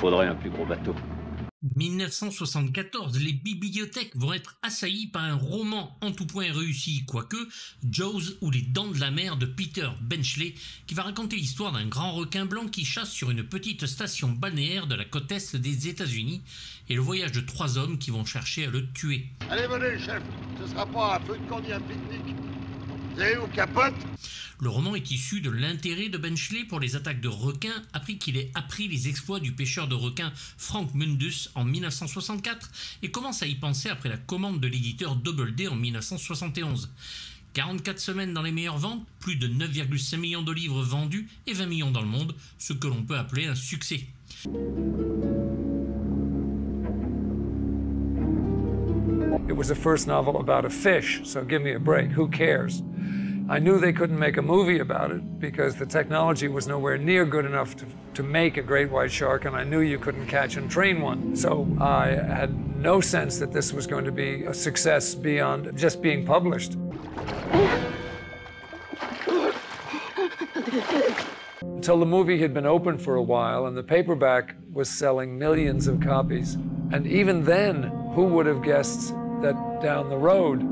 faudrait un plus gros bateau. 1974, les bibliothèques vont être assaillies par un roman en tout point réussi, quoique Jaws ou les Dents de la mer de Peter Benchley, qui va raconter l'histoire d'un grand requin blanc qui chasse sur une petite station balnéaire de la côte est des États-Unis et le voyage de 3 hommes qui vont chercher à le tuer. Allez, venez, chef, ce sera pas un feu de camp ni un pique-nique. Vous avez où capote? Le roman est issu de l'intérêt de Benchley pour les attaques de requins après qu'il ait appris les exploits du pêcheur de requins Frank Mundus en 1964 et commence à y penser après la commande de l'éditeur Doubleday en 1971. 44 semaines dans les meilleures ventes, plus de 9,5 millions de livres vendus et 20 millions dans le monde, ce que l'on peut appeler un succès. It was the first novel about a fish, so give me a break. Who cares? I knew they couldn't make a movie about it because the technology was nowhere near good enough to make a great white shark, and I knew you couldn't catch and train one. So I had no sense that this was going to be a success beyond just being published. Until the movie had been open for a while and the paperback was selling millions of copies. And even then, who would have guessed that down the road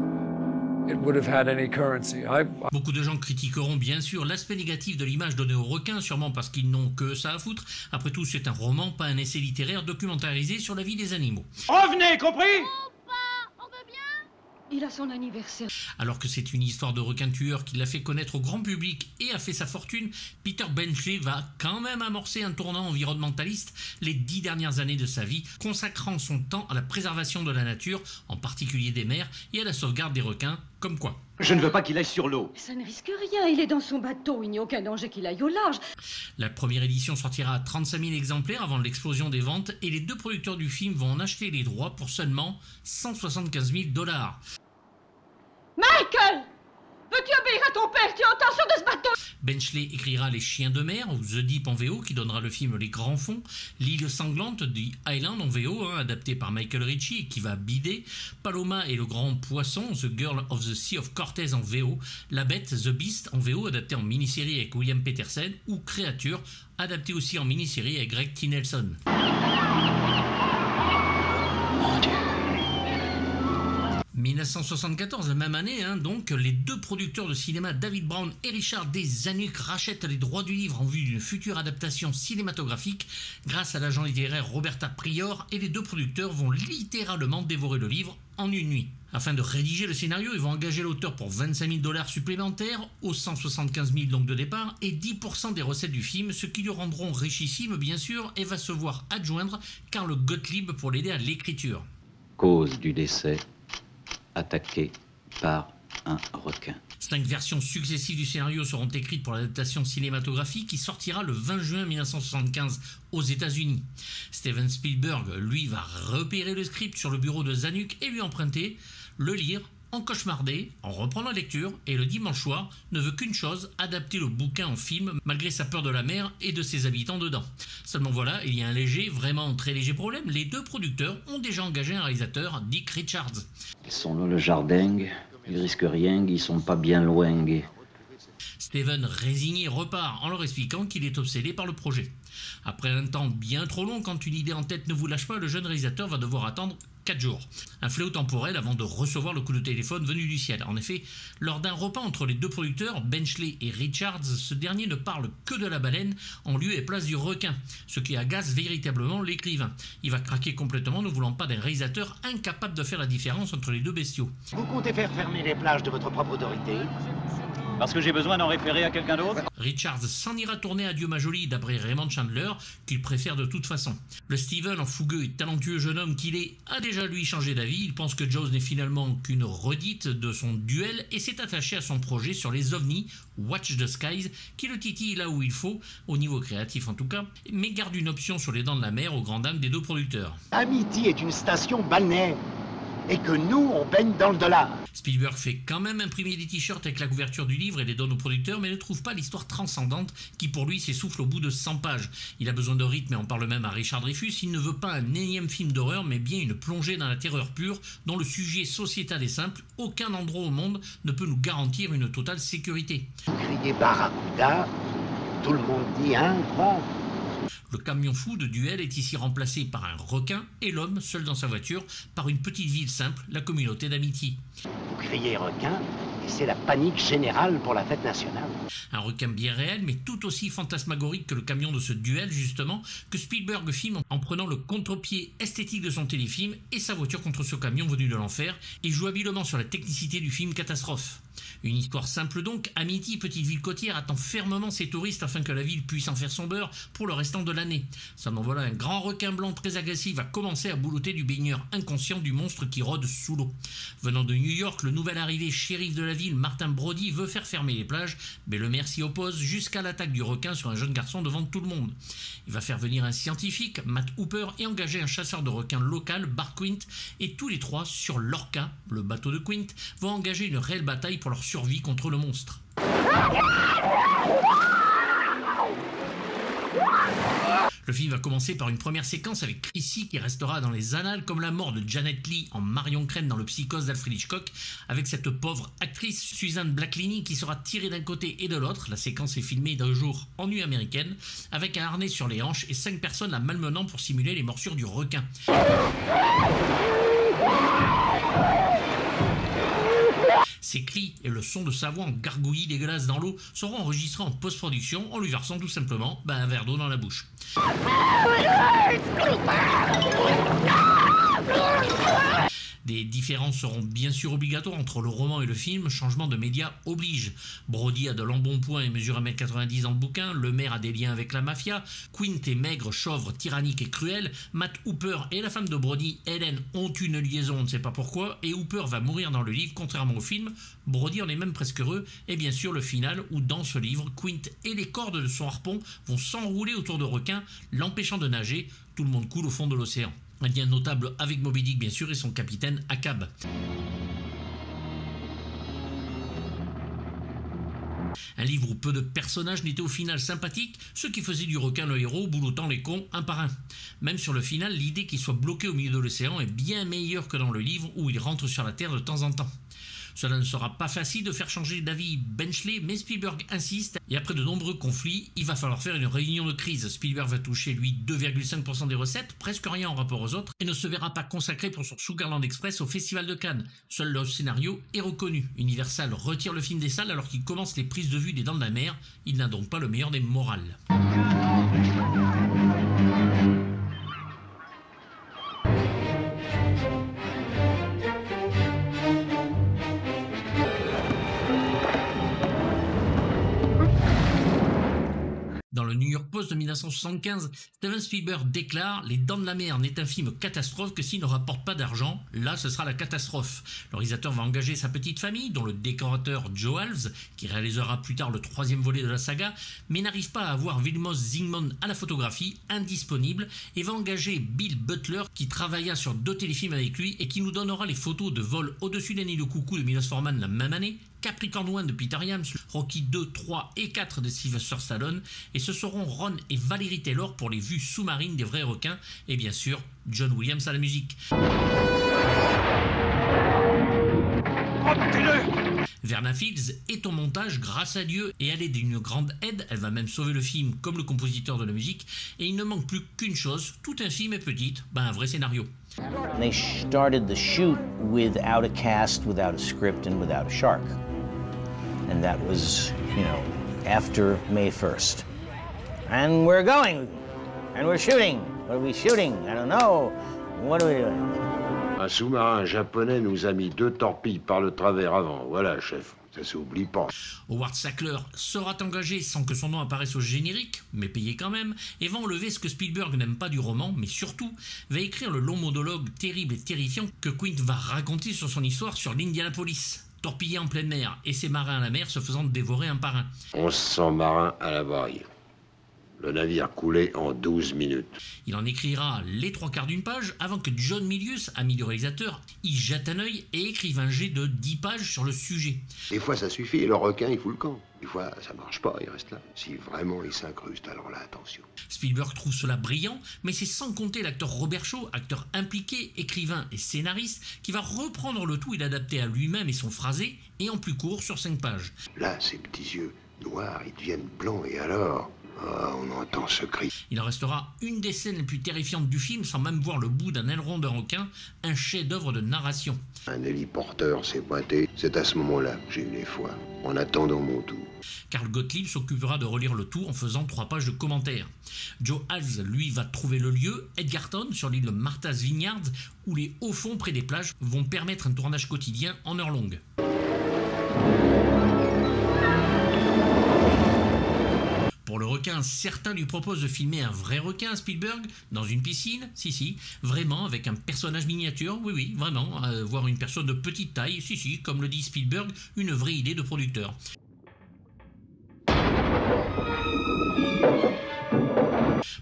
it would have had any currency? Beaucoup de gens critiqueront bien sûr l'aspect négatif de l'image donnée aux requins, sûrement parce qu'ils n'ont que ça à foutre. Après tout, c'est un roman, pas un essai littéraire documentarisé sur la vie des animaux. Revenez, compris? Il a son anniversaire. Alors que c'est une histoire de requin tueur qui l'a fait connaître au grand public et a fait sa fortune, Peter Benchley va quand même amorcer un tournant environnementaliste les 10 dernières années de sa vie, consacrant son temps à la préservation de la nature, en particulier des mers, et à la sauvegarde des requins, comme quoi. Je ne veux pas qu'il aille sur l'eau. Ça ne risque rien, il est dans son bateau, il n'y a aucun danger qu'il aille au large. La première édition sortira à 35 000 exemplaires avant l'explosion des ventes et les 2 producteurs du film vont en acheter les droits pour seulement $175 000. Michael! Veux-tu obéir à ton père? Tu entends sur de ce bateau? Benchley écrira Les Chiens de mer, ou The Deep en VO, qui donnera le film Les Grands Fonds, L'île sanglante, The Island en VO, adapté par Michael Ritchie et qui va bider, Paloma et le grand poisson, The Girl of the Sea of Cortez en VO, La Bête, The Beast en VO, adapté en mini-série avec William Petersen, ou Créature, adapté aussi en mini-série avec Greg T. Nelson. Mon Dieu. 1974, la même année, donc, les 2 producteurs de cinéma David Brown et Richard D. Zanuck rachètent les droits du livre en vue d'une future adaptation cinématographique grâce à l'agent littéraire Roberta Prior, et les 2 producteurs vont littéralement dévorer le livre en une nuit. Afin de rédiger le scénario, ils vont engager l'auteur pour $25 000 supplémentaires, aux 175 000 donc de départ, et 10% des recettes du film, ce qui lui rendront richissime bien sûr, et va se voir adjoindre Karl Gottlieb pour l'aider à l'écriture. Cause du décès, attaqué par un requin. 5 versions successives du scénario seront écrites pour l'adaptation cinématographique qui sortira le 20 juin 1975 aux États-Unis. Steven Spielberg, lui, va repérer le script sur le bureau de Zanuck et lui emprunter, le lire, en cauchemardé, en reprendre la lecture, et le dimanche soir ne veut qu'une chose, adapter le bouquin en film malgré sa peur de la mer et de ses habitants dedans. Seulement voilà, il y a un léger, vraiment très léger problème, les 2 producteurs ont déjà engagé un réalisateur, Dick Richards. Ils sont là le jardin, ils risquent rien, ils sont pas bien loin. Steven, résigné, repart en leur expliquant qu'il est obsédé par le projet. Après un temps bien trop long, quand une idée en tête ne vous lâche pas, le jeune réalisateur va devoir attendre 4 jours. Un fléau temporel avant de recevoir le coup de téléphone venu du ciel. En effet, lors d'un repas entre les 2 producteurs, Benchley et Richards, ce dernier ne parle que de la baleine en lieu et place du requin, ce qui agace véritablement l'écrivain. Il va craquer complètement, ne voulant pas d'un réalisateur incapable de faire la différence entre les 2 bestiaux. Vous comptez faire fermer les plages de votre propre autorité? Parce que j'ai besoin d'en référer à quelqu'un d'autre? Richards s'en ira tourner Adieu ma jolie d'après Raymond Chandler, qu'il préfère de toute façon. Le Steven, en fougueux et talentueux jeune homme qu'il est, a déjà lui changé d'avis. Il pense que Jaws n'est finalement qu'une redite de son duel et s'est attaché à son projet sur les ovnis, Watch the Skies, qui le titille là où il faut, au niveau créatif en tout cas, mais garde une option sur les Dents de la mer aux grandes dames des 2 producteurs. Amity est une station balnéaire. Et que nous, on baigne dans le dollar. Spielberg fait quand même imprimer des t-shirts avec la couverture du livre et les donne aux producteurs, mais ne trouve pas l'histoire transcendante qui pour lui s'essouffle au bout de 100 pages. Il a besoin de rythme et on parle même à Richard Dreyfuss, il ne veut pas un énième film d'horreur, mais bien une plongée dans la terreur pure, dont le sujet sociétal est simple, aucun endroit au monde ne peut nous garantir une totale sécurité. Vous criez Barracuda, tout le monde dit quoi? Le camion fou de duel est ici remplacé par un requin et l'homme, seul dans sa voiture, par une petite ville simple, la communauté d'Amity. Vous criez requin, et c'est la panique générale pour la fête nationale. Un requin bien réel, mais tout aussi fantasmagorique que le camion de ce duel, justement, que Spielberg filme en prenant le contre-pied esthétique de son téléfilm et sa voiture contre ce camion venu de l'enfer, et joue habilement sur la technicité du film catastrophe. Une histoire simple donc, Amity, petite ville côtière, attend fermement ses touristes afin que la ville puisse en faire son beurre pour le restant de l'année. Seulement voilà, un grand requin blanc très agressif va commencer à boulotter du baigneur inconscient du monstre qui rôde sous l'eau. Venant de New York, le nouvel arrivé shérif de la ville, Martin Brody, veut faire fermer les plages, mais le maire s'y oppose jusqu'à l'attaque du requin sur un jeune garçon devant tout le monde. Il va faire venir un scientifique, Matt Hooper, et engager un chasseur de requins local, Bart Quint, et tous les trois, sur l'Orca, le bateau de Quint, vont engager une réelle bataille pour leur survie contre le monstre. Le film va commencer par une première séquence avec Chrissy qui restera dans les annales comme la mort de Janet Leigh en Marion Crane dans Le Psychose d'Alfred Hitchcock, avec cette pauvre actrice Suzanne Blacklini qui sera tirée d'un côté et de l'autre. La séquence est filmée d'un jour en nuit américaine avec un harnais sur les hanches et 5 personnes la malmenant pour simuler les morsures du requin. Ses cris et le son de sa voix en gargouillis dégueulasse dans l'eau seront enregistrés en post-production en lui versant tout simplement un verre d'eau dans la bouche. Des différences seront bien sûr obligatoires entre le roman et le film, changement de média oblige. Brody a de l'embonpoint et mesure 1m90 dans le bouquin, le maire a des liens avec la mafia, Quint est maigre, chauvre, tyrannique et cruel, Matt Hooper et la femme de Brody, Helen, ont une liaison, on ne sait pas pourquoi, et Hooper va mourir dans le livre, contrairement au film. Brody en est même presque heureux, et bien sûr le final où dans ce livre, Quint et les cordes de son harpon vont s'enrouler autour de requins, l'empêchant de nager, tout le monde coule au fond de l'océan. Un lien notable avec Moby Dick bien sûr et son capitaine Ahab. Un livre où peu de personnages n'étaient au final sympathiques, ce qui faisait du requin le héros, boulottant les cons un par un. Même sur le final, l'idée qu'il soit bloqué au milieu de l'océan est bien meilleure que dans le livre où il rentre sur la Terre de temps en temps. Cela ne sera pas facile de faire changer d'avis Benchley, mais Spielberg insiste et après de nombreux conflits, il va falloir faire une réunion de crise. Spielberg va toucher lui 2,5% des recettes, presque rien en rapport aux autres, et ne se verra pas consacré pour son Sugarland Express au Festival de Cannes. Seul le scénario est reconnu. Universal retire le film des salles alors qu'il commence les prises de vue des Dents de la Mer. Il n'a donc pas le meilleur des morales. Dans le New York Post de 1975, Steven Spielberg déclare « Les Dents de la Mer n'est un film catastrophe que s'il ne rapporte pas d'argent. Là, ce sera la catastrophe. » Le réalisateur va engager sa petite famille, dont le décorateur Joe Alves, qui réalisera plus tard le 3e volet de la saga, mais n'arrive pas à avoir Vilmos Zsigmond à la photographie, indisponible, et va engager Bill Butler, qui travailla sur 2 téléfilms avec lui et qui nous donnera les photos de vol au-dessus d'un nid de coucou de Milos Forman la même année, Capricorn 1 de Peter Iams, Rocky 2, 3 et 4 de Sylvester Stallone, et ce seront Ron et Valerie Taylor pour les vues sous-marines des vrais requins, et bien sûr John Williams à la musique. Verna Fields est au montage grâce à Dieu et elle est d'une grande aide, elle va même sauver le film comme le compositeur de la musique et il ne manque plus qu'une chose, tout un film est petite, un vrai scénario. They started the shoot without a cast, without a script and without a shark. And that was, after May 1st. And we're going and we're shooting. What are we shooting? I don't know. What are we doing? Un sous-marin japonais nous a mis 2 torpilles par le travers avant. Voilà, chef. Ça s'oublie pas. Howard Sackler sera engagé sans que son nom apparaisse au générique, mais payé quand même, et va enlever ce que Spielberg n'aime pas du roman, mais surtout va écrire le long monologue terrible et terrifiant que Quint va raconter sur son histoire sur l'Indianapolis. Torpillé en pleine mer et ses marins à la mer se faisant dévorer un par un. 1100 marins à la braille. Le navire coulait en 12 minutes. Il en écrira les 3/4 d'une page avant que John Milius, ami du réalisateur, y jette un œil et écrive un jet de 10 pages sur le sujet. Des fois ça suffit, le requin il fout le camp. Des fois ça marche pas, il reste là. Si vraiment il s'incruste, alors là attention. Spielberg trouve cela brillant, mais c'est sans compter l'acteur Robert Shaw, acteur impliqué, écrivain et scénariste, qui va reprendre le tout et l'adapter à lui-même et son phrasé, et en plus court sur 5 pages. Là, ces petits yeux noirs, ils deviennent blancs et alors... Ah, on entend ce cri. Il en restera une des scènes les plus terrifiantes du film sans même voir le bout d'un aileron de requin, un chef-d'œuvre de narration. Un héliporteur s'est pointé. C'est à ce moment-là que j'ai eu les foies, en attendant mon tour. Karl Gottlieb s'occupera de relire le tout en faisant 3 pages de commentaires. Joe Hals, lui, va trouver le lieu, Edgarton, sur l'île Martha's Vineyard, où les hauts fonds près des plages vont permettre un tournage quotidien en heure longue. Pour le requin, certains lui proposent de filmer un vrai requin, Spielberg, dans une piscine, si, vraiment, avec un personnage miniature, oui, vraiment, voir une personne de petite taille, si, comme le dit Spielberg, une vraie idée de producteur.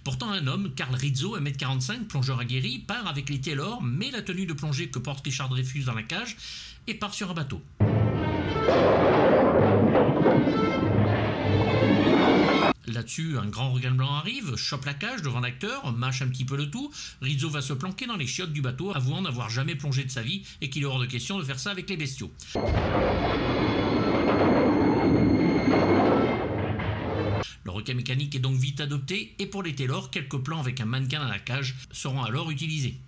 Pourtant, un homme, Carl Rizzo, 1m45, plongeur aguerri, part avec les Taylor, met la tenue de plongée que porte Richard Dreyfuss dans la cage et part sur un bateau. Là-dessus, un grand requin blanc arrive, chope la cage devant l'acteur, mâche un petit peu le tout. Rizzo va se planquer dans les chiottes du bateau, avouant n'avoir jamais plongé de sa vie et qu'il est hors de question de faire ça avec les bestiaux. Le requin mécanique est donc vite adopté et pour les Taylor, quelques plans avec un mannequin dans la cage seront alors utilisés.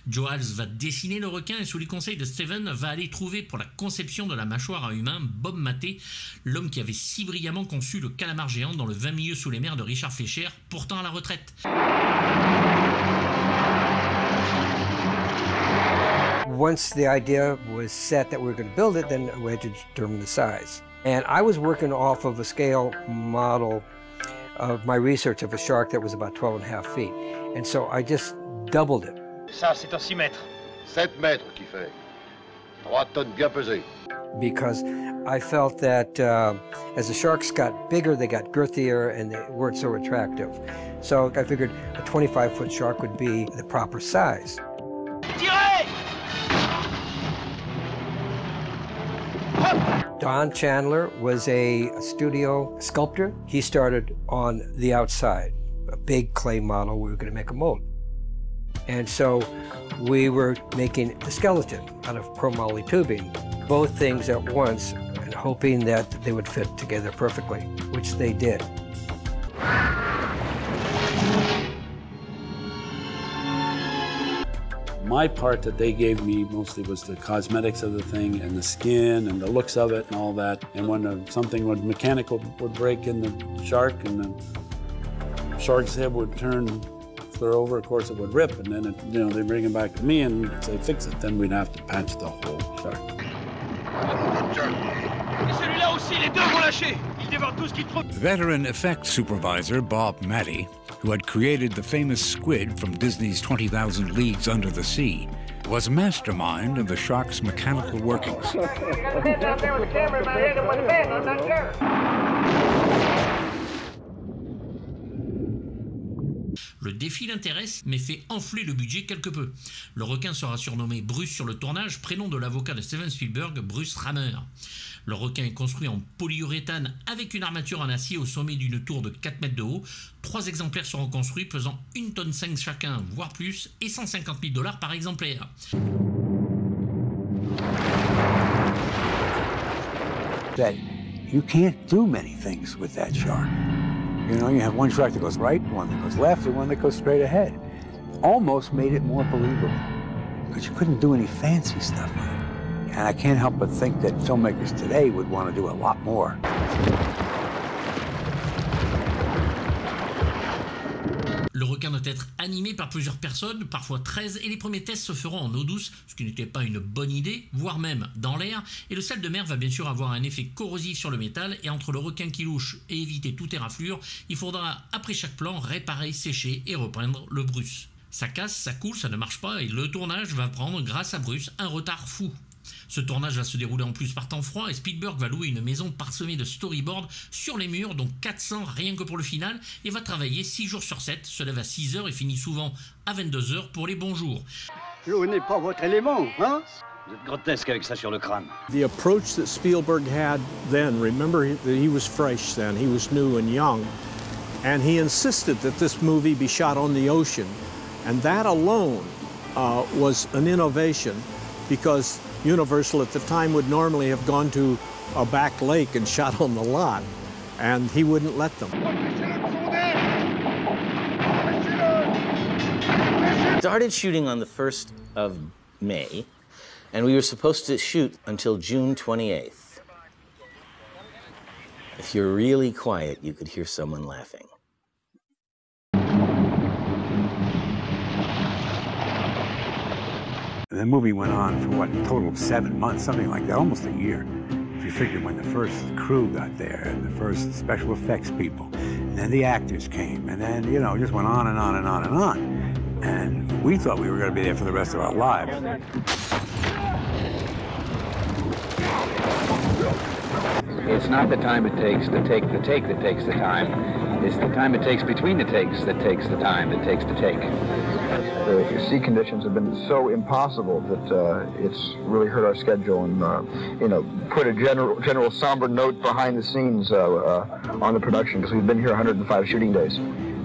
Joe Hals va dessiner le requin et sous les conseils de Steven va aller trouver pour la conception de la mâchoire à humain Bob Maté, l'homme qui avait si brillamment conçu le calamar géant dans le 20 milieux sous les mers de Richard Fleischer, pourtant à la retraite. Once the idea was set that we were going to build it, then we had to determine the size. And I was working off of a scale model of my research of a shark that was about 12.5 feet. And so I just doubled it. Ça, c'est un 6 mètres. 7 mètres qui fait. 3 tonnes bien pesées. Because I felt that as the sharks got bigger, they got girthier and they weren't so attractive. So I figured a 25-foot shark would be the proper size. Tirez! Don Chandler was a studio sculptor. He started on the outside, a big clay model. We were going to make a mold. And so we were making the skeleton out of chromoly tubing, both things at once, and hoping that they would fit together perfectly, which they did. My part that they gave me mostly was the cosmetics of the thing and the skin and the looks of it and all that. And when something mechanical would break in the shark and the shark's head would turn clear over, of course it would rip, and then they bring it back to me and say fix it. Then we'd have to patch the whole shark. Veteran effects supervisor Bob Matty, who had created the famous squid from Disney's 20,000 Leagues Under the Sea, was a mastermind of the shark's mechanical workings. Le défi l'intéresse, mais fait enfler le budget quelque peu. Le requin sera surnommé Bruce sur le tournage, prénom de l'avocat de Steven Spielberg, Bruce Rammer. Le requin est construit en polyuréthane avec une armature en acier au sommet d'une tour de 4 mètres de haut. 3 exemplaires seront construits pesant 1,5 tonne chacun, voire plus, et $150 000 par exemplaire. That you can't do many things with that shark. You know, you have one shark that goes right, one that goes left, and one that goes straight ahead. Almost made it more believable, because you couldn't do any fancy stuff with it. And I can't help but think that filmmakers today would want to do a lot more. Le requin doit être animé par plusieurs personnes, parfois 13, et les premiers tests se feront en eau douce, ce qui n'était pas une bonne idée, voire même dans l'air, et le sel de mer va bien sûr avoir un effet corrosif sur le métal, et entre le requin qui louche et éviter toute éraflure, il faudra après chaque plan réparer, sécher et repeindre le Bruce. Ça casse, ça coule, ça ne marche pas, et le tournage va prendre, grâce à Bruce, un retard fou. Ce tournage va se dérouler en plus par temps froid et Spielberg va louer une maison parsemée de storyboards sur les murs, dont 400 rien que pour le final, et va travailler 6 jours sur 7, se lève à 6 heures et finit souvent à 22 heures pour les bons jours. L'eau n'est pas votre élément, hein? Vous êtes grotesque avec ça sur le crâne. The approach that Spielberg had then, remember that he was fresh then, he was new and young, and he insisted that this movie be shot on the ocean, and that alone was an innovation, because Universal at the time would normally have gone to a back lake and shot on the lot, and he wouldn't let them. Started shooting on the 1st of May, and we were supposed to shoot until June 28th. If you're really quiet, you could hear someone laughing. The movie went on for, what, a total of 7 months, something like that, almost a year. If you figure when the first crew got there, and the first special effects people, and then the actors came, and then, you know, it just went on and on and on and on. And we thought we were going to be there for the rest of our lives. It's not the time it takes to take the take that takes the time. It's the time it takes between the takes that takes the time it takes to take. The sea conditions have been so impossible that it's really hurt our schedule and, you know, put a general somber note behind the scenes on the production, because we've been here 105 shooting days.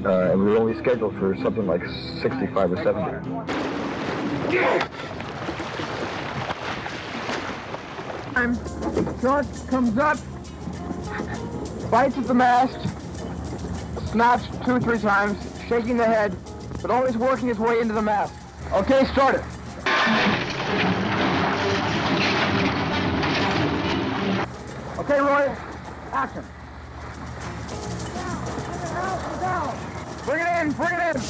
And we were only scheduled for something like 65 or 70. Shark comes up, bites at the mast, snaps 2 or 3 times, shaking the head, but always working his way into the mast. Okay, start it. Okay, Roy, action. Bring it in, bring it in.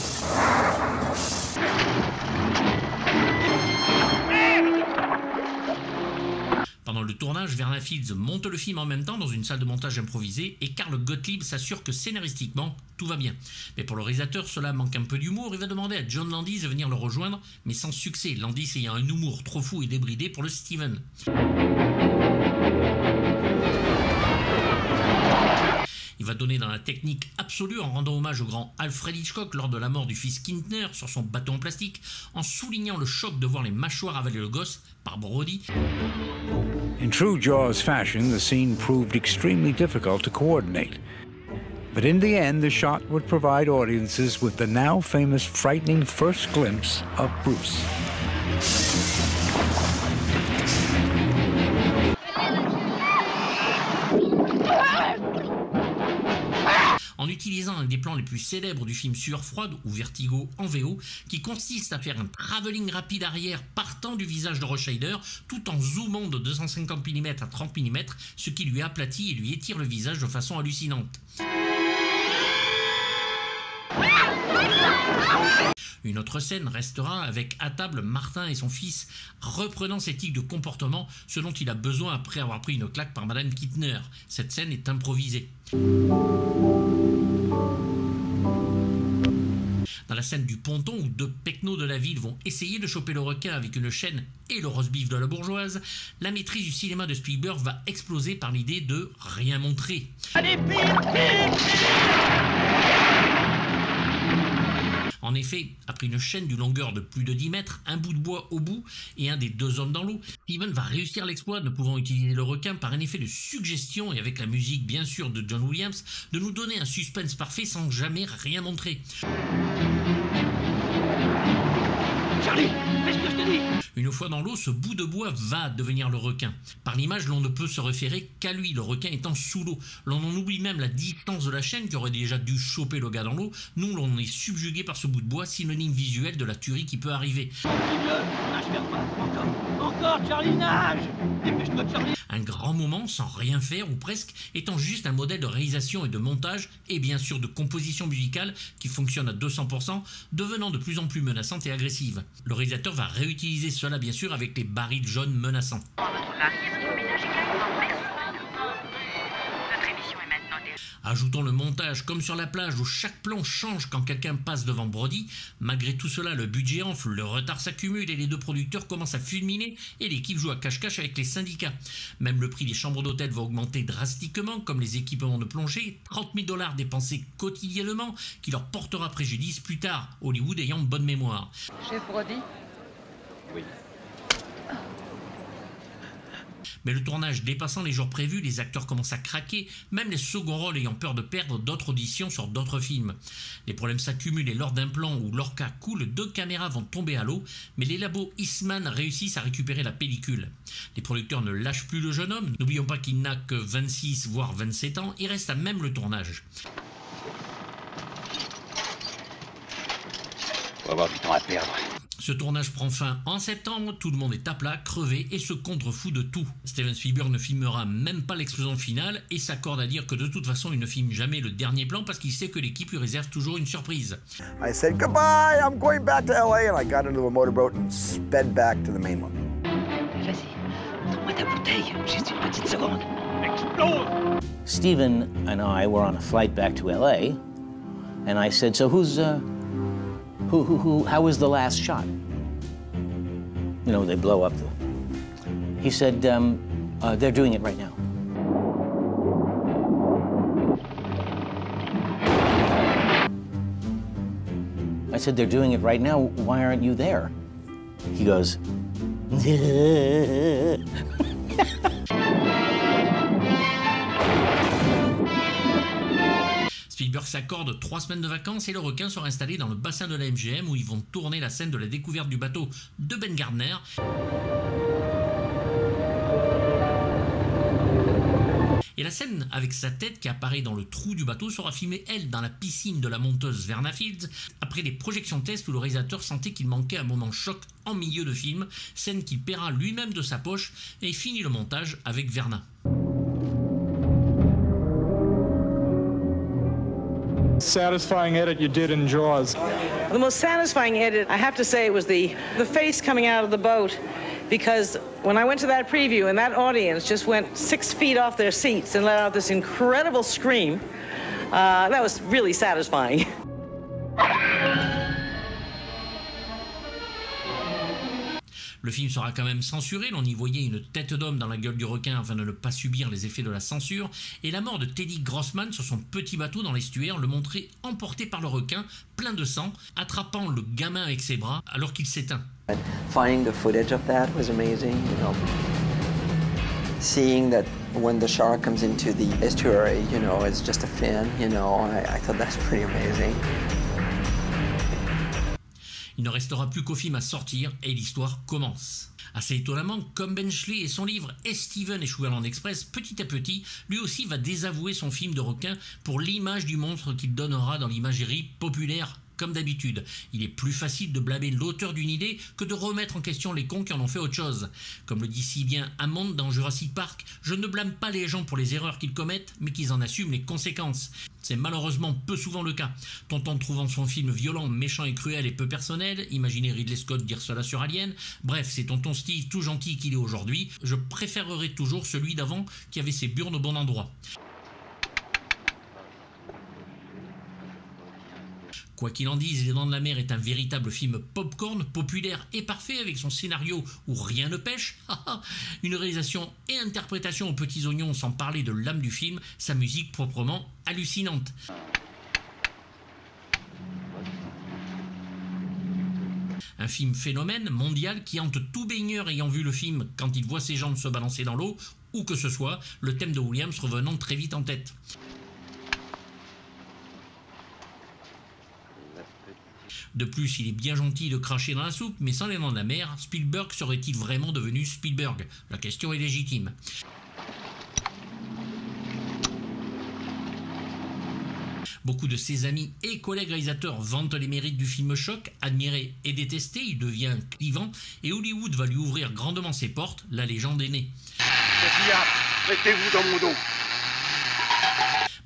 Pendant le tournage, Verna Fields monte le film en même temps dans une salle de montage improvisée et Carl Gottlieb s'assure que scénaristiquement, tout va bien. Mais pour le réalisateur, cela manque un peu d'humour. Il va demander à John Landis de venir le rejoindre, mais sans succès, Landis ayant un humour trop fou et débridé pour le Steven. Il va donner dans la technique absolue en rendant hommage au grand Alfred Hitchcock lors de la mort du fils Kintner sur son bateau en plastique, en soulignant le choc de voir les mâchoires avaler le gosse par Brody. In true Jaws fashion, the scene proved extremely difficult to coordinate. But in the end, the shot would provide audiences with the now famous frightening first glimpse of Bruce. En utilisant un des plans les plus célèbres du film Sueur froide ou Vertigo en VO, qui consiste à faire un travelling rapide arrière partant du visage de Roscheider tout en zoomant de 250 mm à 30 mm, ce qui lui aplatit et lui étire le visage de façon hallucinante. Une autre scène restera avec à table Martin et son fils reprenant ses tics de comportement, ce dont il a besoin après avoir pris une claque par Madame Kintner. Cette scène est improvisée. Dans la scène du ponton où 2 pecnos de la ville vont essayer de choper le requin avec une chaîne et le roast-beef de la bourgeoise, la maîtrise du cinéma de Spielberg va exploser par l'idée de rien montrer. Allez, En effet, après une chaîne d'une longueur de plus de 10 mètres, un bout de bois au bout et un des 2 hommes dans l'eau, Steven va réussir l'exploit, ne pouvant utiliser le requin par un effet de suggestion et avec la musique bien sûr de John Williams, de nous donner un suspense parfait sans jamais rien montrer. Charlie, fais ce que je te dis. Une fois dans l'eau, ce bout de bois va devenir le requin. Par l'image, l'on ne peut se référer qu'à lui, le requin étant sous l'eau. L'on en oublie même la distance de la chaîne qui aurait déjà dû choper le gars dans l'eau. Nous, l'on est subjugué par ce bout de bois, synonyme visuel de la tuerie qui peut arriver. Encore, Charlie, nage! Dépêche-toi, Charlie! Un grand moment sans rien faire ou presque, étant juste un modèle de réalisation et de montage et bien sûr de composition musicale qui fonctionne à 200%, devenant de plus en plus menaçante et agressive. Le réalisateur va réutiliser cela bien sûr avec les barils jaunes menaçants. Ajoutons le montage comme sur la plage où chaque plan change quand quelqu'un passe devant Brody. Malgré tout cela, le budget enfle, le retard s'accumule et les 2 producteurs commencent à fulminer et l'équipe joue à cache-cache avec les syndicats. Même le prix des chambres d'hôtel va augmenter drastiquement, comme les équipements de plongée, 30 000 $ dépensés quotidiennement qui leur portera préjudice plus tard, Hollywood ayant bonne mémoire. Chef Brody ? Oui. Mais le tournage dépassant les jours prévus, les acteurs commencent à craquer, même les seconds rôles ayant peur de perdre d'autres auditions sur d'autres films. Les problèmes s'accumulent et lors d'un plan où l'orca coule, 2 caméras vont tomber à l'eau, mais les labos Eastman réussissent à récupérer la pellicule. Les producteurs ne lâchent plus le jeune homme, n'oublions pas qu'il n'a que 26 voire 27 ans, il reste à même le tournage. On va avoir du temps à perdre. Ce tournage prend fin en septembre, tout le monde est à plat, crevé et se contrefout de tout. Steven Spielberg ne filmera même pas l'explosion finale et s'accorde à dire que de toute façon il ne filme jamais le dernier plan parce qu'il sait que l'équipe lui réserve toujours une surprise. I said goodbye, I'm going back to LA, and I got into a motorboat and sped back to the mainland. Vas-y, montre-moi ta bouteille, juste une petite seconde. Explose! Steven and I were on a flight back to LA, and I said, so how was the last shot? You know, they blow up He said, they're doing it right now. I said, they're doing it right now, why aren't you there? He goes, Spielberg s'accorde 3 semaines de vacances et le requin sera installé dans le bassin de la MGM où ils vont tourner la scène de la découverte du bateau de Ben Gardner. Et la scène avec sa tête qui apparaît dans le trou du bateau sera filmée, elle, dans la piscine de la monteuse Verna Fields, après des projections tests où le réalisateur sentait qu'il manquait un moment choc en milieu de film, scène qu'il paiera lui-même de sa poche et finit le montage avec Verna. Satisfying edit you did in Jaws? The most satisfying edit, I have to say, was the face coming out of the boat, because when I went to that preview and that audience just went 6 feet off their seats and let out this incredible scream, that was really satisfying. Le film sera quand même censuré, l'on y voyait une tête d'homme dans la gueule du requin afin de ne pas subir les effets de la censure, et la mort de Teddy Grossman sur son petit bateau dans l'estuaire le montrait emporté par le requin, plein de sang, attrapant le gamin avec ses bras alors qu'il s'éteint. Finding the footage of that was amazing, you know. Seeing that when the shark comes into the estuary, you know, it's just a fin, you know, I thought that's pretty amazing. Il ne restera plus qu'au film à sortir et l'histoire commence. Assez étonnamment, comme Benchley et son livre et Steven et Sugarland Express, petit à petit, lui aussi va désavouer son film de requin pour l'image du monstre qu'il donnera dans l'imagerie populaire. Comme d'habitude, il est plus facile de blâmer l'auteur d'une idée que de remettre en question les cons qui en ont fait autre chose. Comme le dit si bien Hammond dans Jurassic Park, je ne blâme pas les gens pour les erreurs qu'ils commettent, mais qu'ils en assument les conséquences. C'est malheureusement peu souvent le cas. Tonton trouvant son film violent, méchant et cruel et peu personnel, imaginez Ridley Scott dire cela sur Alien, bref, c'est tonton Steve tout gentil qu'il est aujourd'hui, je préférerais toujours celui d'avant qui avait ses burnes au bon endroit. Quoi qu'il en dise, Les Dents de la Mer est un véritable film popcorn, populaire et parfait avec son scénario où rien ne pêche, une réalisation et interprétation aux petits oignons sans parler de l'âme du film, sa musique proprement hallucinante. Un film phénomène mondial qui hante tout baigneur ayant vu le film quand il voit ses jambes se balancer dans l'eau, ou que ce soit, le thème de Williams revenant très vite en tête. De plus, il est bien gentil de cracher dans la soupe, mais sans Les Dents de la Mer, Spielberg serait-il vraiment devenu Spielberg? La question est légitime. Beaucoup de ses amis et collègues réalisateurs vantent les mérites du film choc, admiré et détesté, il devient clivant, et Hollywood va lui ouvrir grandement ses portes, la légende est née. Sophia, mettez-vous dans mon dos.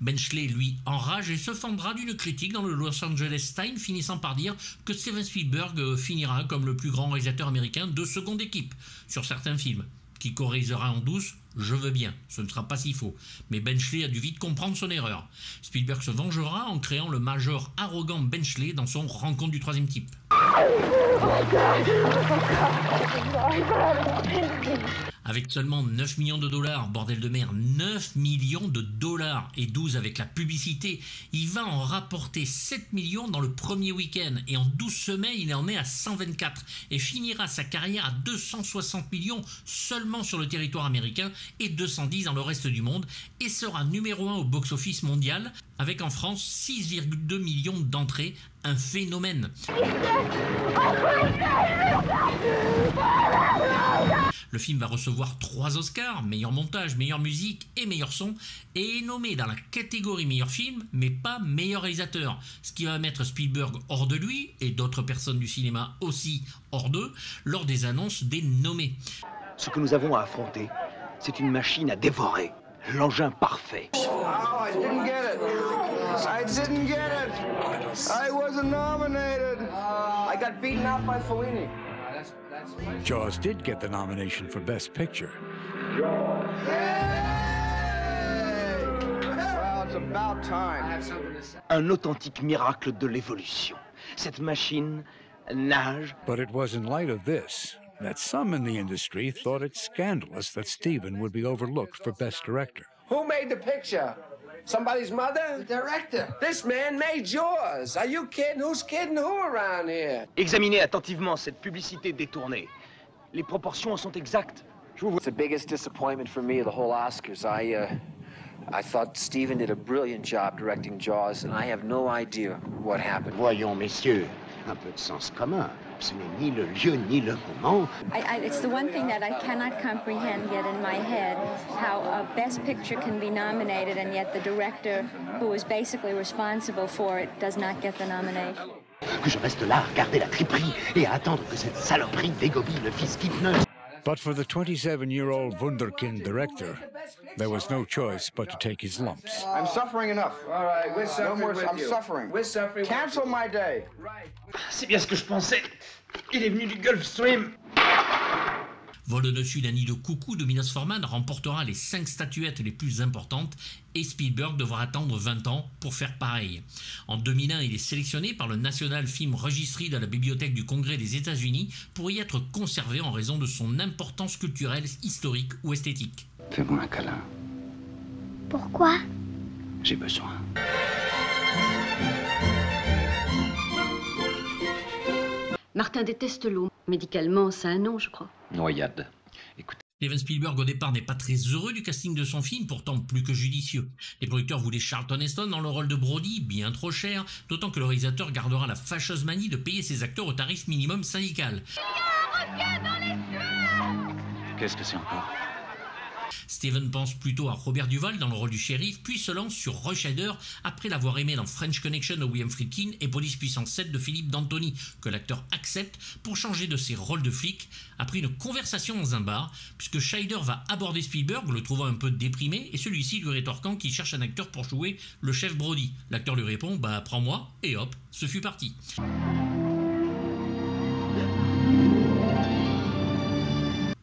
Benchley, lui, enrage et se fendra d'une critique dans le Los Angeles Times, finissant par dire que Steven Spielberg finira comme le plus grand réalisateur américain de seconde équipe sur certains films. Qui corrigera en douce, je veux bien, ce ne sera pas si faux. Mais Benchley a dû vite comprendre son erreur. Spielberg se vengera en créant le major arrogant Benchley dans son Rencontre du troisième type. Avec Avec seulement 9 millions de dollars, bordel de mer, 9 millions de dollars et 12 avec la publicité, il va en rapporter 7 millions dans le premier week-end et en 12 semaines, il en est à 124 et finira sa carrière à 260 millions seulement sur le territoire américain et 210 dans le reste du monde et sera numéro 1 au box-office mondial avec en France 6,2 millions d'entrées, un phénomène. Le film va recevoir 3 Oscars, meilleur montage, meilleure musique et meilleur son, et est nommé dans la catégorie meilleur film, mais pas meilleur réalisateur, ce qui va mettre Spielberg hors de lui, et d'autres personnes du cinéma aussi hors d'eux, lors des annonces des nommés. Ce que nous avons à affronter, c'est une machine à dévorer. L'engin parfait. Oh, I didn't get it. I didn't get it. I wasn't nominated. I got beaten out by Fellini. Jaws did get the nomination for Best Picture. Hey! Well, it's about time. Un authentique miracle de l'évolution. Cette machine nage. But it was in light of this that some in the industry thought it scandalous that Steven would be overlooked for Best Director. Who made the picture? Somebody's mother? The director. This man made Jaws. Are you kidding? Who's kidding who around here? Examinez attentivement cette publicité détournée. Les proportions en sont exactes. It's the biggest disappointment for me of the whole Oscars. I thought Steven did a brilliant job directing Jaws, and I have no idea what happened. Voyons, messieurs, un peu de sens commun. Ce n'est ni le lieu ni le moment. It's the one thing that I cannot comprehend yet in my head, how a Best Picture can be nominated and yet the director, who is basically responsible for it, does not get the nomination. Que je reste là à regarder la triperie et à attendre que cette saloperie dégobille le fils Kipner. But for the 27-year-old wunderkind director, there was no choice but to take his lumps. I'm suffering enough. All right, we're suffering. No more, I'm suffering. We're suffering. Cancel my day. C'est bien ce que je pensais. Il est venu du Gulf Stream. Vol au-dessus d'un nid de coucou de Milos Forman remportera les 5 statuettes les plus importantes et Spielberg devra attendre 20 ans pour faire pareil. En 2001, il est sélectionné par le National Film Registry de la Bibliothèque du Congrès des États-Unis pour y être conservé en raison de son importance culturelle, historique ou esthétique. Fais-moi un câlin. Pourquoi? J'ai besoin. Martin déteste l'eau. Médicalement, c'est un nom, je crois. Noyade. Écoute. Steven Spielberg au départ n'est pas très heureux du casting de son film, pourtant plus que judicieux. Les producteurs voulaient Charlton Heston dans le rôle de Brody, bien trop cher, d'autant que le réalisateur gardera la fâcheuse manie de payer ses acteurs au tarif minimum syndical. Qu'est-ce que c'est encore? Steven pense plutôt à Robert Duvall dans le rôle du shérif, puis se lance sur Roy Scheider après l'avoir aimé dans French Connection de William Friedkin et Police Puissance 7 de Philippe d'Antoni, que l'acteur accepte pour changer de ses rôles de flic après une conversation dans un bar, puisque Scheider va aborder Spielberg, le trouvant un peu déprimé, et celui-ci lui rétorquant qu'il cherche un acteur pour jouer le chef Brody. L'acteur lui répond « Bah prends-moi » et hop, ce fut parti.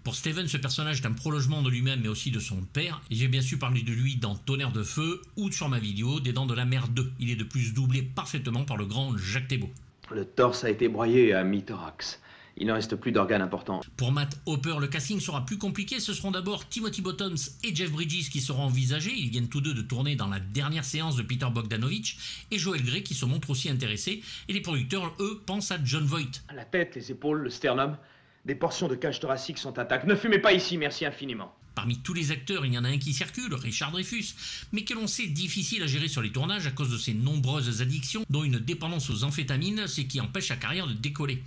Pour Steven, ce personnage est un prolongement de lui-même mais aussi de son père, et j'ai bien su parler de lui dans Tonnerre de feu ou sur ma vidéo des Dents de la Mer 2. Il est de plus doublé parfaitement par le grand Jacques Thébault. Le torse a été broyé à mi-thorax. Il ne reste plus d'organes importants. Pour Matt Hopper, le casting sera plus compliqué. Ce seront d'abord Timothy Bottoms et Jeff Bridges qui seront envisagés. Ils viennent tous deux de tourner dans la dernière séance de Peter Bogdanovich, et Joel Grey qui se montre aussi intéressé. Et les producteurs, eux, pensent à John Voight. La tête, les épaules, le sternum, des portions de cage thoracique sont intactes. Ne fumez pas ici, merci infiniment. Parmi tous les acteurs, il y en a un qui circule, Richard Dreyfuss, mais que l'on sait difficile à gérer sur les tournages à cause de ses nombreuses addictions, dont une dépendance aux amphétamines, ce qui empêche sa carrière de décoller.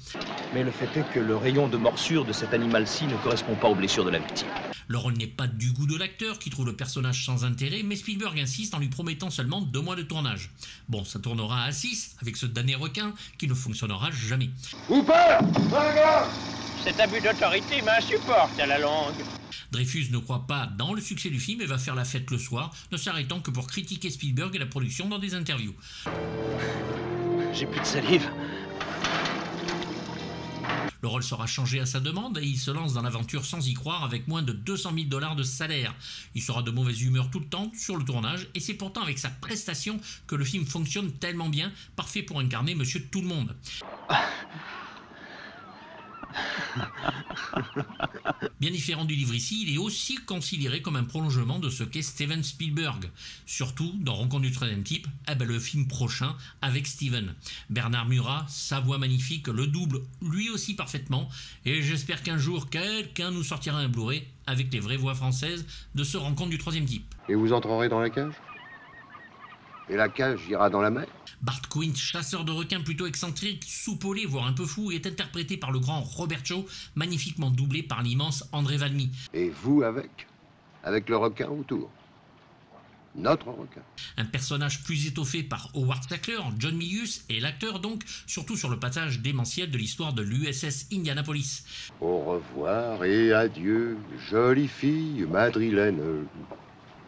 Mais le fait est que le rayon de morsure de cet animal-ci ne correspond pas aux blessures de la victime. Le rôle n'est pas du goût de l'acteur, qui trouve le personnage sans intérêt, mais Spielberg insiste en lui promettant seulement 2 mois de tournage. Bon, ça tournera à 6, avec ce damné requin, qui ne fonctionnera jamais. Hooper! Cet abus d'autorité m'insupporte à la longue. Dreyfuss ne croit pas dans le succès du film et va faire la fête le soir, ne s'arrêtant que pour critiquer Spielberg et la production dans des interviews. J'ai plus de salive. Le rôle sera changé à sa demande et il se lance dans l'aventure sans y croire avec moins de 200 000 $ de salaire. Il sera de mauvaise humeur tout le temps sur le tournage et c'est pourtant avec sa prestation que le film fonctionne tellement bien, parfait pour incarner Monsieur Tout-le-Monde. Bien différent du livre ici, il est aussi considéré comme un prolongement de ce qu'est Steven Spielberg. Surtout dans Rencontre du troisième type, le film prochain avec Steven. Bernard Murat, sa voix magnifique, le double lui aussi parfaitement. Et j'espère qu'un jour, quelqu'un nous sortira un Blu-ray avec les vraies voix françaises de ce Rencontre du troisième type. Et vous entrerez dans la cage? Et la cage ira dans la mer? Bart Quint, chasseur de requins plutôt excentrique, soupolé, voire un peu fou, est interprété par le grand Robert Shaw, magnifiquement doublé par l'immense André Valmy. Et vous avec le requin autour. Notre requin. Un personnage plus étoffé par Howard Sackler, John Milius, et l'acteur donc, surtout sur le passage démentiel de l'histoire de l'USS Indianapolis. Au revoir et adieu, jolie fille madrilène.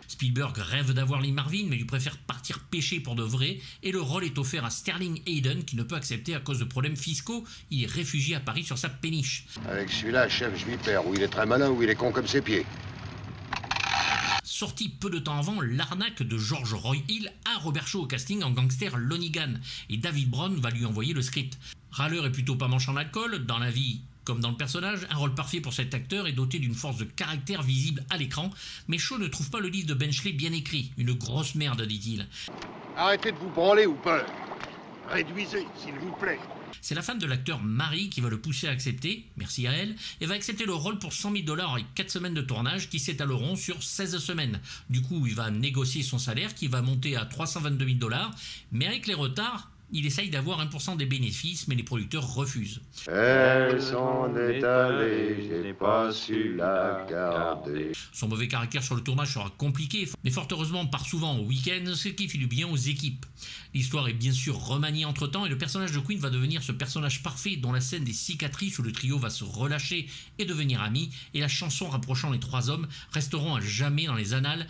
Spielberg rêve d'avoir Lee Marvin, mais lui préfère partir pêcher pour de vrai, et le rôle est offert à Sterling Hayden, qui ne peut accepter à cause de problèmes fiscaux. Il est réfugié à Paris sur sa péniche. Avec celui-là, chef, je m'y perds. Ou il est très malin, ou il est con comme ses pieds. Sorti peu de temps avant, l'arnaque de George Roy Hill a Robert Shaw au casting en gangster Lonnie Gunn, et David Brown va lui envoyer le script. Râleur et plutôt pas manchant d'alcool, dans la vie comme dans le personnage, un rôle parfait pour cet acteur est doté d'une force de caractère visible à l'écran, mais Shaw ne trouve pas le livre de Benchley bien écrit. Une grosse merde, dit-il. Arrêtez de vous branler ou peur. Réduisez, s'il vous plaît. C'est la femme de l'acteur Marie qui va le pousser à accepter, merci à elle, et va accepter le rôle pour 100 000 $ et 4 semaines de tournage qui s'étaleront sur 16 semaines. Du coup, il va négocier son salaire qui va monter à 322 000 $, mais avec les retards, il essaye d'avoir 1% des bénéfices, mais les producteurs refusent. Elle s'en est allée, j'ai pas su la garder. Son mauvais caractère sur le tournage sera compliqué, mais fort heureusement part souvent au week-end, ce qui fait du bien aux équipes. L'histoire est bien sûr remaniée entre-temps, et le personnage de Queen va devenir ce personnage parfait dont la scène des cicatrices où le trio va se relâcher et devenir amis, et la chanson rapprochant les trois hommes resteront à jamais dans les annales.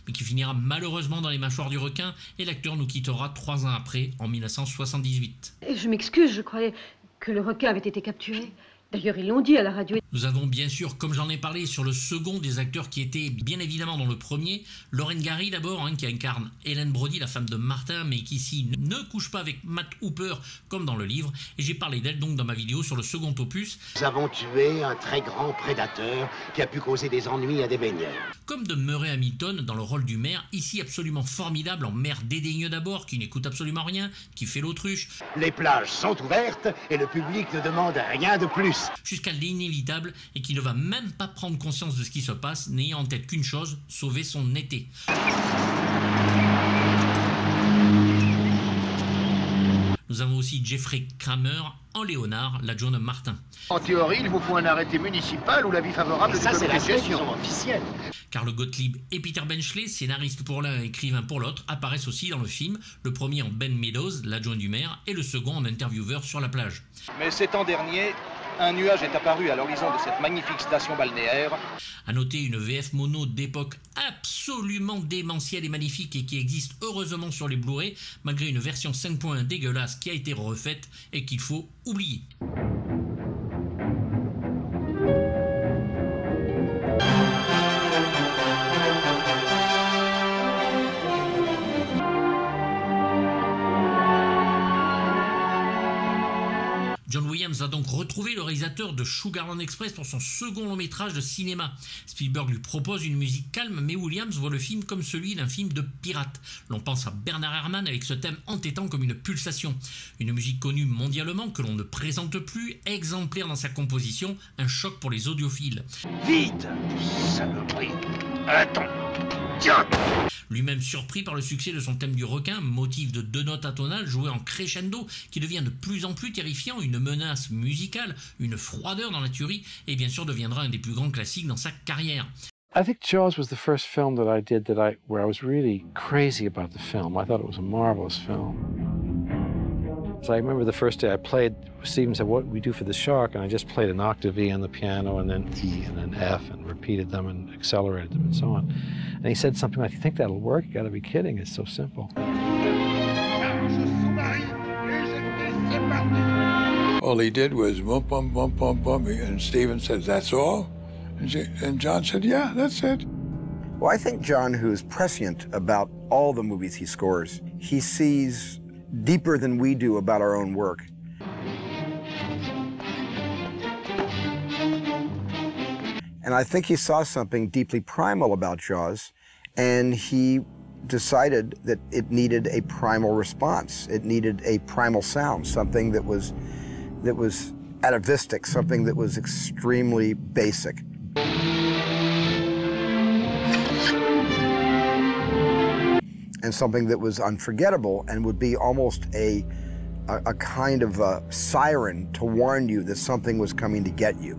Mais qui finira malheureusement dans les mâchoires du requin, et l'acteur nous quittera 3 ans après, en 1978. Et je m'excuse, je croyais que le requin avait été capturé. D'ailleurs, ils l'ont dit à la radio. Nous avons bien sûr, comme j'en ai parlé, sur le second des acteurs qui étaient bien évidemment dans le premier, Lauren Gary d'abord, qui incarne Helen Brody, la femme de Martin, mais qui ici ne couche pas avec Matt Hooper comme dans le livre, et j'ai parlé d'elle donc dans ma vidéo sur le second opus. Nous avons tué un très grand prédateur qui a pu causer des ennuis à des baigneurs. Comme de Murray Hamilton dans le rôle du maire, ici absolument formidable, en maire dédaigneux d'abord, qui n'écoute absolument rien, qui fait l'autruche. Les plages sont ouvertes et le public ne demande rien de plus. Jusqu'à l'inévitable, et qui ne va même pas prendre conscience de ce qui se passe, n'ayant en tête qu'une chose, sauver son été. Nous avons aussi Jeffrey Kramer en Léonard, l'adjoint de Martin. En théorie, il vous faut un arrêté municipal ou l'avis favorable du comité de gestion officielle. Carl Gottlieb et Peter Benchley, scénaristes pour l'un et écrivains pour l'autre, apparaissent aussi dans le film, le premier en Ben Meadows, l'adjoint du maire, et le second en intervieweur sur la plage. Mais cet an dernier, un nuage est apparu à l'horizon de cette magnifique station balnéaire. À noter une VF mono d'époque absolument démentielle et magnifique et qui existe heureusement sur les Blu-ray, malgré une version 5.1 dégueulasse qui a été refaite et qu'il faut oublier. John Williams a donc retrouvé le réalisateur de Sugarland Express pour son second long métrage de cinéma. Spielberg lui propose une musique calme, mais Williams voit le film comme celui d'un film de pirate. L'on pense à Bernard Herrmann avec ce thème entêtant comme une pulsation. Une musique connue mondialement que l'on ne présente plus, exemplaire dans sa composition, un choc pour les audiophiles. Vite, saloperie. Attends. Tiens. Lui-même surpris par le succès de son thème du requin, motif de 2 notes atonales jouées en crescendo, qui devient de plus en plus terrifiant, une menace musicale, une froideur dans la tuerie, et bien sûr deviendra un des plus grands classiques dans sa carrière. I think Jaws was the first film that I did where I was really crazy about the film. I thought it was a marvelous film. So I remember the first day I played, Steven said, what do we do for the shark? And I just played an octave E on the piano and then E and then F and repeated them and accelerated them and so on. And he said something like, you think that'll work? You gotta be kidding, it's so simple. All he did was bump, bump, bump, bump, bump, and Steven said, that's all? And John said, yeah, that's it. Well, I think John, who's prescient about all the movies he scores, he sees deeper than we do about our own work. And I think he saw something deeply primal about Jaws, and he decided that it needed a primal response. It needed a primal sound, something that was atavistic, something that was extremely basic. And something that was unforgettable and would be almost a kind of a siren to warn you that something was coming to get you.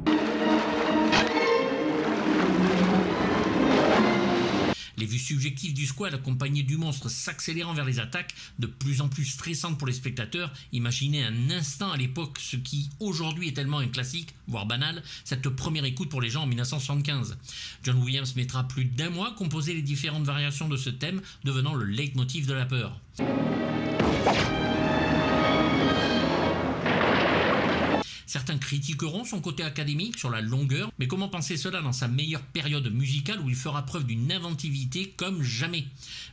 Les vues subjectives du squad accompagnées du monstre s'accélérant vers les attaques, de plus en plus stressantes pour les spectateurs. Imaginez un instant à l'époque ce qui aujourd'hui est tellement un classique, voire banal, cette première écoute pour les gens en 1975. John Williams mettra plus d'1 mois à composer les différentes variations de ce thème, devenant le leitmotiv de la peur. Certains critiqueront son côté académique sur la longueur, mais comment penser cela dans sa meilleure période musicale où il fera preuve d'une inventivité comme jamais.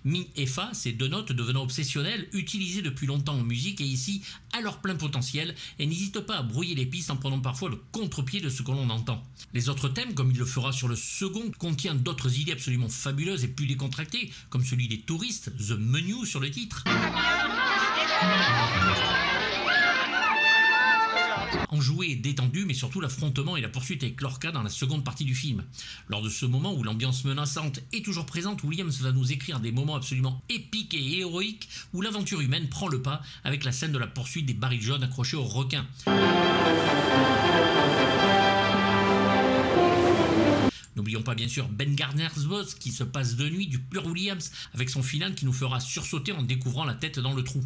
Mi et Fa, ces 2 notes devenant obsessionnelles, utilisées depuis longtemps en musique et ici à leur plein potentiel, et n'hésite pas à brouiller les pistes en prenant parfois le contre-pied de ce que l'on entend. Les autres thèmes, comme il le fera sur le second, contiennent d'autres idées absolument fabuleuses et plus décontractées, comme celui des touristes, The Menu sur le titre. Enjoué et détendu, mais surtout l'affrontement et la poursuite avec Lorca dans la seconde partie du film. Lors de ce moment où l'ambiance menaçante est toujours présente, Williams va nous écrire des moments absolument épiques et héroïques où l'aventure humaine prend le pas avec la scène de la poursuite des barils jaunes accrochés aux requins. N'oublions pas bien sûr Ben Gardner's Boss qui se passe de nuit, du pur Williams, avec son final qui nous fera sursauter en découvrant la tête dans le trou.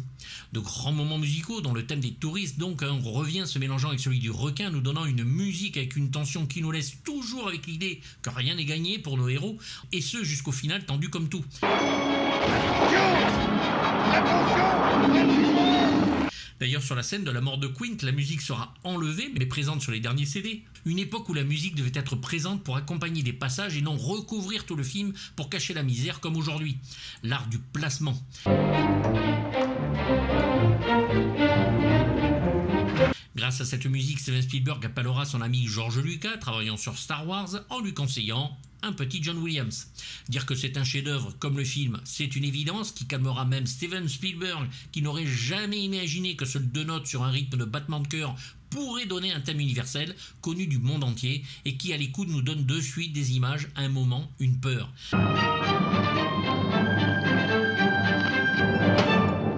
De grands moments musicaux dont le thème des touristes donc revient se mélangeant avec celui du requin, nous donnant une musique avec une tension qui nous laisse toujours avec l'idée que rien n'est gagné pour nos héros, et ce jusqu'au final tendu comme tout. D'ailleurs, sur la scène de la mort de Quint, la musique sera enlevée, mais présente sur les derniers CD. Une époque où la musique devait être présente pour accompagner des passages et non recouvrir tout le film pour cacher la misère comme aujourd'hui. L'art du placement. Grâce à cette musique, Steven Spielberg appellera son ami George Lucas, travaillant sur Star Wars, en lui conseillant un petit John Williams. Dire que c'est un chef-d'œuvre comme le film, c'est une évidence qui calmera même Steven Spielberg, qui n'aurait jamais imaginé que seules 2 notes sur un rythme de battement de cœur pourraient donner un thème universel, connu du monde entier, et qui à l'écoute nous donne de suite des images, un moment, une peur.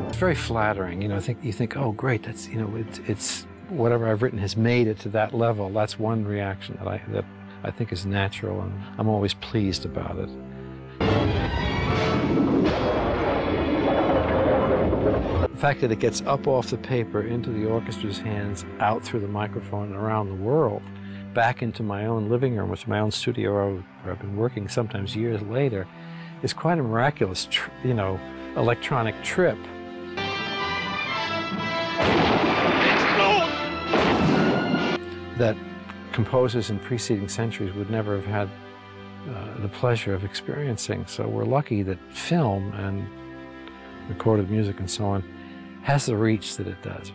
It's very flattering, you know. You think, oh, great, that's, you know, it's whatever I've written has made it to that level. That's one reaction that I think is natural, and I'm always pleased about it. The fact that it gets up off the paper into the orchestra's hands, out through the microphone and around the world, back into my own living room, which is my own studio where I've been working sometimes years later, is quite a miraculous, electronic trip. That composers in preceding centuries would never have had the pleasure of experiencing. So we're lucky that film and recorded music and so on has the reach that it does.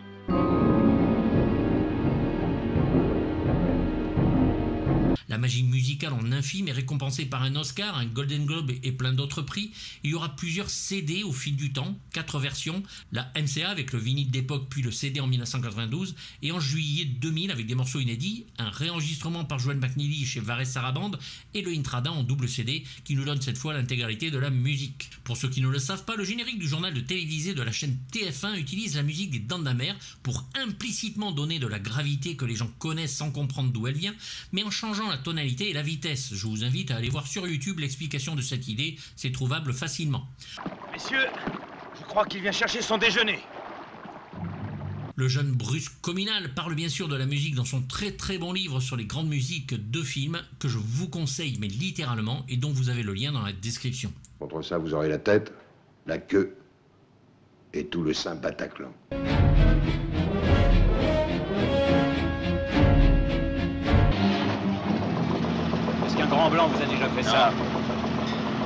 La magie musicale en un film est récompensée par un Oscar, un Golden Globe et plein d'autres prix. Il y aura plusieurs CD au fil du temps, 4 versions, la MCA avec le vinyle d'époque puis le CD en 1992, et en juillet 2000 avec des morceaux inédits, un réenregistrement par Joel McNeely chez Varese Sarabande et le Intrada en double CD qui nous donne cette fois l'intégralité de la musique. Pour ceux qui ne le savent pas, le générique du journal de télévisé de la chaîne TF1 utilise la musique des Dents de la Mer pour implicitement donner de la gravité que les gens connaissent sans comprendre d'où elle vient, mais en changeant la tonalité et la vitesse. Je vous invite à aller voir sur YouTube l'explication de cette idée, c'est trouvable facilement. Messieurs, je crois qu'il vient chercher son déjeuner. Le jeune Bruce Cominal parle bien sûr de la musique dans son très très bon livre sur les grandes musiques de films que je vous conseille, mais littéralement, et dont vous avez le lien dans la description. Contre ça, vous aurez la tête, la queue et tout le sein Bataclan. Est-ce qu'un grand blanc vous a déjà fait ça?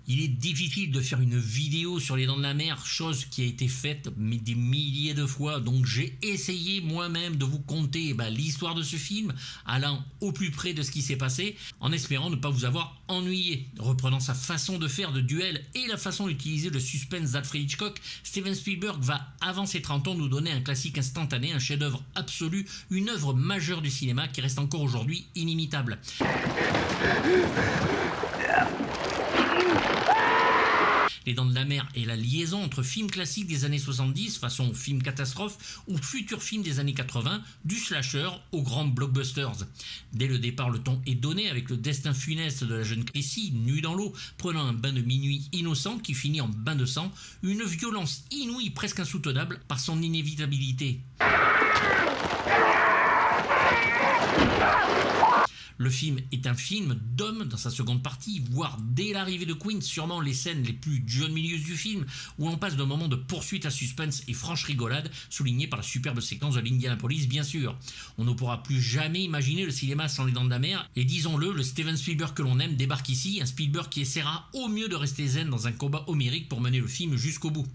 Il est difficile difficile de faire une vidéo sur les Dents de la Mer, chose qui a été faite mais des milliers de fois. Donc j'ai essayé moi-même de vous conter l'histoire de ce film, allant au plus près de ce qui s'est passé, en espérant ne pas vous avoir ennuyé. Reprenant sa façon de faire de duel et la façon d'utiliser le suspense d'Alfred Hitchcock, Steven Spielberg va, avant ses 30 ans, nous donner un classique instantané, un chef-d'œuvre absolu, une œuvre majeure du cinéma qui reste encore aujourd'hui inimitable. Les Dents de la Mer est la liaison entre films classiques des années 70, façon film catastrophe, ou futurs films des années 80, du slasher aux grands blockbusters. Dès le départ, le ton est donné avec le destin funeste de la jeune Chrissy, nue dans l'eau, prenant un bain de minuit innocent qui finit en bain de sang, une violence inouïe presque insoutenable par son inévitabilité. Le film est un film d'homme dans sa seconde partie, voire dès l'arrivée de Queen, sûrement les scènes les plus John Milius du film, où l'on passe d'un moment de poursuite à suspense et franche rigolade, souligné par la superbe séquence de l'Indianapolis, bien sûr. On ne pourra plus jamais imaginer le cinéma sans les Dents de la Mer, et disons-le, le Steven Spielberg que l'on aime débarque ici, un Spielberg qui essaiera au mieux de rester zen dans un combat homérique pour mener le film jusqu'au bout.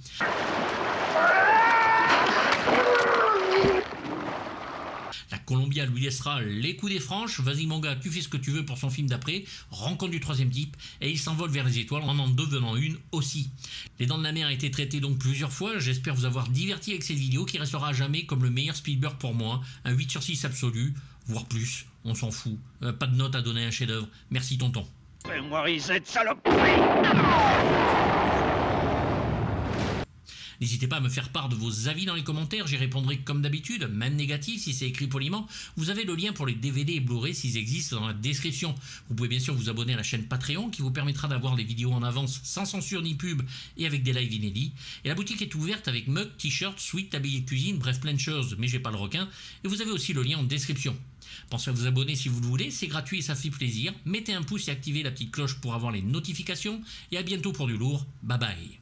La Columbia lui laissera les coups des franches, vas-y mon gars, tu fais ce que tu veux pour son film d'après, rencontre du troisième type, et il s'envole vers les étoiles en devenant une aussi. Les Dents de la Mer a été traité donc plusieurs fois, j'espère vous avoir diverti avec cette vidéo qui restera à jamais comme le meilleur Spielberg pour moi, un 8/6 absolu, voire plus, on s'en fout, pas de note à donner à un chef-d'œuvre. Merci tonton. Mémorisez de saloperie. N'hésitez pas à me faire part de vos avis dans les commentaires, j'y répondrai comme d'habitude, même négatif si c'est écrit poliment. Vous avez le lien pour les DVD et Blu-ray s'ils existent dans la description. Vous pouvez bien sûr vous abonner à la chaîne Patreon qui vous permettra d'avoir les vidéos en avance sans censure ni pub et avec des lives inédits. Et la boutique est ouverte avec mugs, t-shirts, suites, tabliers de cuisine, bref plein de choses, mais j'ai pas le requin. Et vous avez aussi le lien en description. Pensez à vous abonner si vous le voulez, c'est gratuit et ça fait plaisir. Mettez un pouce et activez la petite cloche pour avoir les notifications. Et à bientôt pour du lourd. Bye bye.